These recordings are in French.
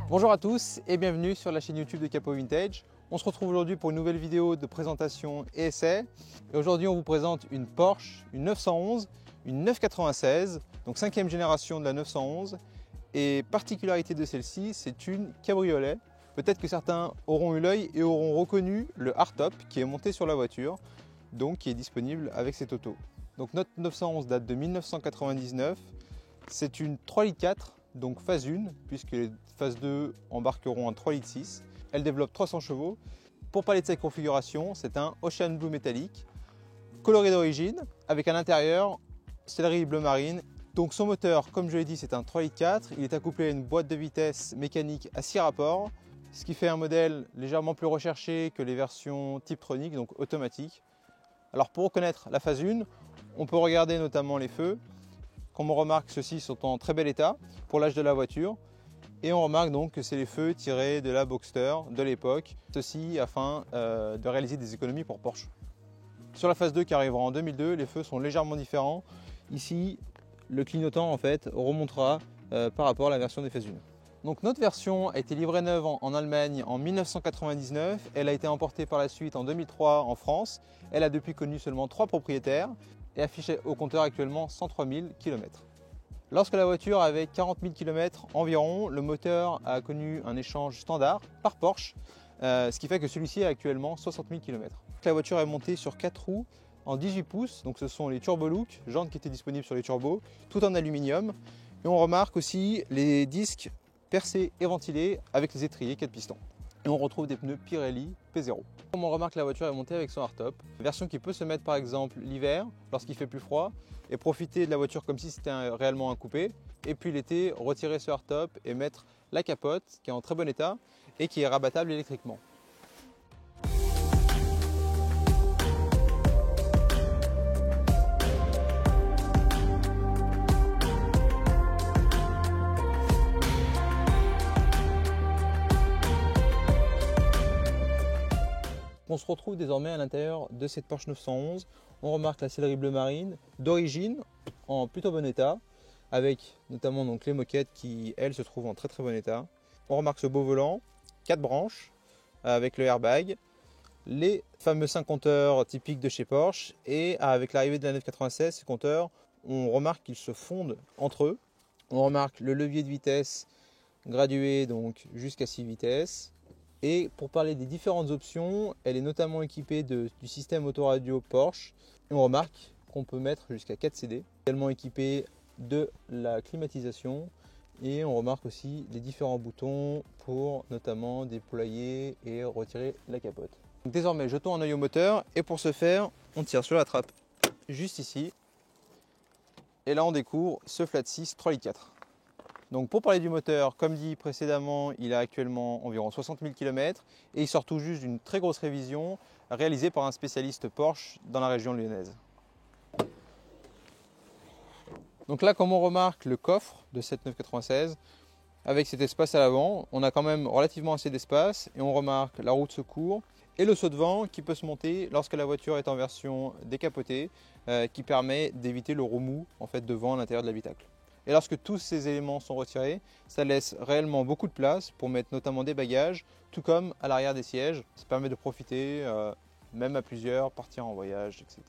Bonjour à tous et bienvenue sur la chaîne YouTube de Capot Vintage. On se retrouve aujourd'hui pour une nouvelle vidéo de présentation et essai. Et aujourd'hui on vous présente une Porsche, une 911, une 996, donc 5e génération de la 911. Et particularité de celle-ci, c'est une cabriolet. Peut-être que certains auront eu l'œil et auront reconnu le hardtop qui est monté sur la voiture, donc qui est disponible avec cette auto. Donc notre 911 date de 1999, c'est une 3,4 litres, donc phase 1, puisque les phases 2 embarqueront un 3,6 litres. Elle développe 300 chevaux. Pour parler de sa configuration, c'est un Ocean Blue métallique, coloré d'origine, avec à l'intérieur sellerie bleu marine. Donc son moteur, comme je l'ai dit, c'est un 3,4 litres. Il est accouplé à une boîte de vitesse mécanique à 6 rapports, ce qui fait un modèle légèrement plus recherché que les versions Tiptronic, donc automatique. Alors pour reconnaître la phase 1, on peut regarder notamment les feux. Comme on remarque, ceux-ci sont en très bel état pour l'âge de la voiture. Et on remarque donc que c'est les feux tirés de la Boxster de l'époque. Ceci afin de réaliser des économies pour Porsche. Sur la phase 2 qui arrivera en 2002, les feux sont légèrement différents. Ici, le clignotant en fait remontera par rapport à la version des phases 1. Donc notre version a été livrée neuve en Allemagne en 1999. Elle a été importée par la suite en 2003 en France. Elle a depuis connu seulement 3 propriétaires et affiche au compteur actuellement 103 000 km. Lorsque la voiture avait 40 000 km environ, le moteur a connu un échange standard par Porsche, ce qui fait que celui-ci a actuellement 60 000 km. La voiture est montée sur 4 roues en 18 pouces, donc ce sont les Turbo Look, jantes qui étaient disponibles sur les turbos, tout en aluminium. Et on remarque aussi les disques percés et ventilés avec les étriers 4 pistons. Et on retrouve des pneus Pirelli P0. Comme on remarque, la voiture est montée avec son hardtop, version qui peut se mettre par exemple l'hiver lorsqu'il fait plus froid et profiter de la voiture comme si c'était réellement un coupé. Et puis l'été, retirer ce hardtop et mettre la capote qui est en très bon état et qui est rabattable électriquement. On se retrouve désormais à l'intérieur de cette Porsche 911. On remarque la sellerie bleu marine d'origine en plutôt bon état, avec notamment donc les moquettes qui elles se trouvent en très bon état. On remarque ce beau volant, 4 branches avec le airbag, les fameux 5 compteurs typiques de chez Porsche, et avec l'arrivée de la 996, ces compteurs, on remarque qu'ils se fondent entre eux. On remarque le levier de vitesse gradué donc jusqu'à 6 vitesses. Et pour parler des différentes options, elle est notamment équipée du système autoradio Porsche. Et on remarque qu'on peut mettre jusqu'à 4 CD. Également équipée de la climatisation. Et on remarque aussi les différents boutons pour notamment déployer et retirer la capote. Donc désormais, jetons un œil au moteur. Et pour ce faire, on tire sur la trappe juste ici. Et là, on découvre ce flat 6 3,4 litres. Donc pour parler du moteur, comme dit précédemment, il a actuellement environ 60 000 km et il sort tout juste d'une très grosse révision réalisée par un spécialiste Porsche dans la région lyonnaise. Donc là, comme on remarque le coffre de cette 996, avec cet espace à l'avant, on a quand même relativement assez d'espace et on remarque la roue de secours et le saut de vent qui peut se monter lorsque la voiture est en version décapotée, qui permet d'éviter le remous en fait, de vent à l'intérieur de l'habitacle. Et lorsque tous ces éléments sont retirés, ça laisse réellement beaucoup de place pour mettre notamment des bagages, tout comme à l'arrière des sièges. Ça permet de profiter, même à plusieurs, partir en voyage, etc.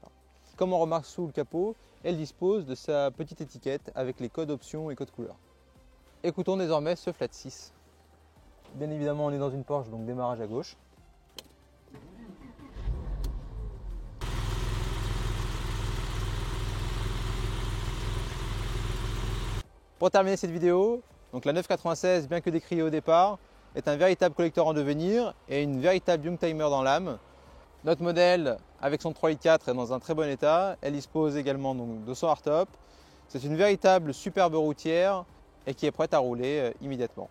Comme on remarque sous le capot, elle dispose de sa petite étiquette avec les codes options et codes couleurs. Écoutons désormais ce flat 6. Bien évidemment, on est dans une Porsche, donc démarrage à gauche. Pour terminer cette vidéo, donc la 996, bien que décriée au départ, est un véritable collector en devenir et une véritable youngtimer dans l'âme. Notre modèle, avec son 3,4 litres, est dans un très bon état. Elle dispose également donc, de son hardtop. C'est une véritable superbe routière et qui est prête à rouler immédiatement.